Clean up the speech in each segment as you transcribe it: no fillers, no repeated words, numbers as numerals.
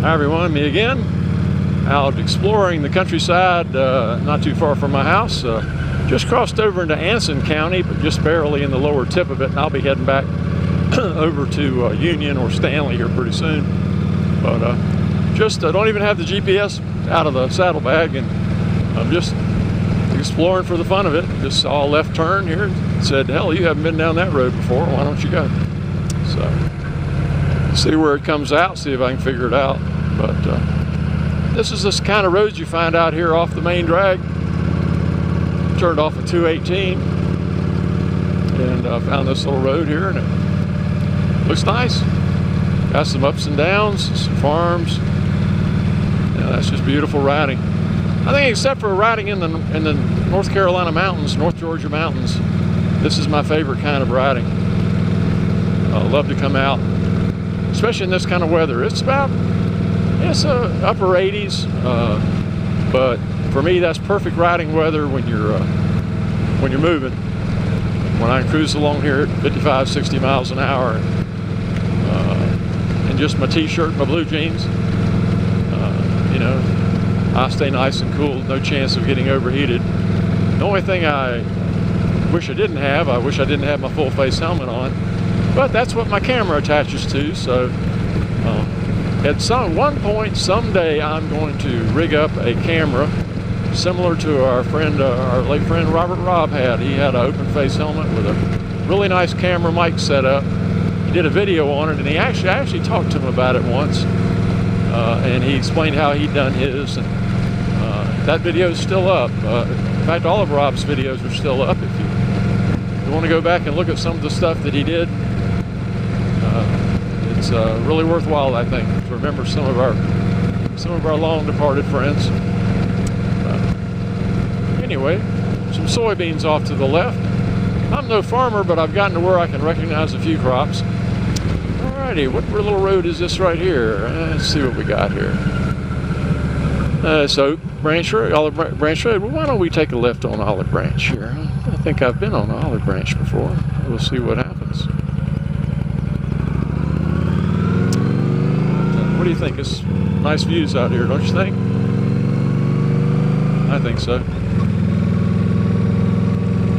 Hi everyone, me again. Out exploring the countryside, not too far from my house. Just crossed over into Anson County, but just barely in the lower tip of it, and I'll be heading back over to Union or Stanley here pretty soon. But I don't even have the GPS out of the saddlebag, and I'm just exploring for the fun of it. Just saw a left turn here and said, hell, you haven't been down that road before, why don't you go? So, see where it comes out, see if I can figure it out. But this is this kind of roads you find out here off the main drag. Turned off at 218 and found this little road here, and it looks nice. Got some ups and downs, some farms. Yeah, that's just beautiful riding. I think except for riding in the North Carolina mountains, North Georgia mountains, this is my favorite kind of riding. I love to come out, especially in this kind of weather. It's upper 80s, but for me that's perfect riding weather when you're moving. When I cruise along here at 55, 60 miles an hour, and just my t-shirt and my blue jeans, you know, I stay nice and cool, no chance of getting overheated. The only thing I wish I didn't have my full face helmet on, but that's what my camera attaches to, so at one point someday I'm going to rig up a camera similar to our late friend Robert Robb had. He had an open face helmet with a really nice camera mic set up. He did a video on it, and I actually talked to him about it once, and he explained how he'd done his, and that video is still up. In fact, all of Rob's videos are still up. If you want to go back and look at some of the stuff that he did, it's really worthwhile, I think, to remember some of our long departed friends. Anyway, some soybeans off to the left. I'm no farmer, but I've gotten to where I can recognize a few crops. Alrighty, what little road is this right here? Let's see what we got here. So Branch Road, Olive Branch Road. Well, why don't we take a left on Olive Branch here? I think I've been on Olive Branch before. We'll see what happens. What do you think? It's nice views out here, don't you think? I think so.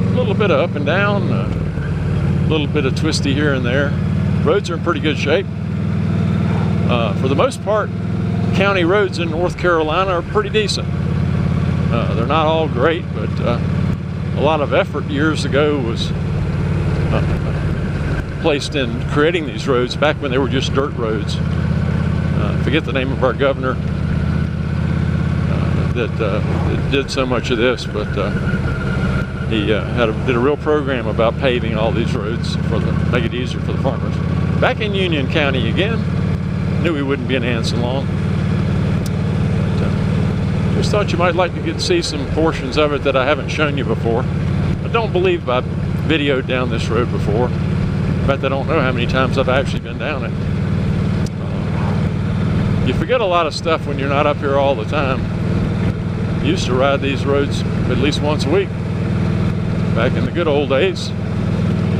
A little bit of up and down, a little bit of twisty here and there. Roads are in pretty good shape. For the most part, county roads in North Carolina are pretty decent. They're not all great, but a lot of effort years ago was placed in creating these roads back when they were just dirt roads. I forget the name of our governor that did so much of this, but he did a real program about paving all these roads to make it easier for the farmers. Back in Union County again. Knew we wouldn't be in Anson long. Just thought you might like to see some portions of it that I haven't shown you before. I don't believe I've videoed down this road before. In fact, I don't know how many times I've actually been down it. You forget a lot of stuff when you're not up here all the time. I used to ride these roads at least once a week back in the good old days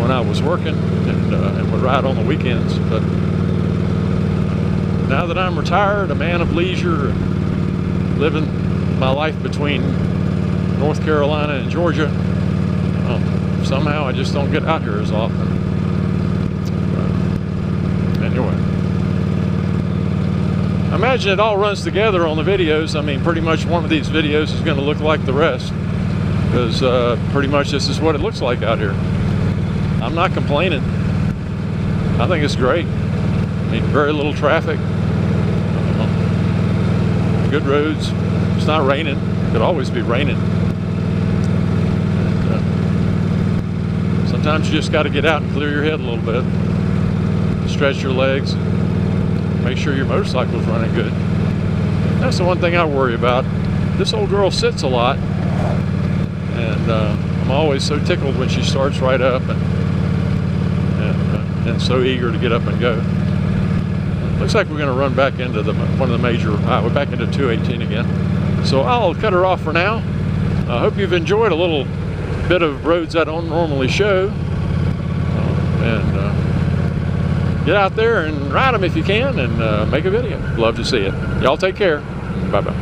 when I was working and would ride on the weekends. But now that I'm retired, a man of leisure, and living my life between North Carolina and Georgia, somehow I just don't get out here as often. Anyway, I imagine it all runs together on the videos. I mean, pretty much one of these videos is going to look like the rest, because pretty much this is what it looks like out here. I'm not complaining. I think it's great. I mean, very little traffic, good roads. It's not raining. It could always be raining. And, sometimes you just got to get out and clear your head a little bit, stretch your legs, make sure your motorcycle's running good. That's the one thing I worry about. This old girl sits a lot, and I'm always so tickled when she starts right up and so eager to get up and go. Looks like we're going to run back into one of the major, we're back into 218 again. So I'll cut her off for now. I hope you've enjoyed a little bit of roads I don't normally show. And get out there and ride them if you can, and make a video. Love to see it. Y'all take care. Bye-bye.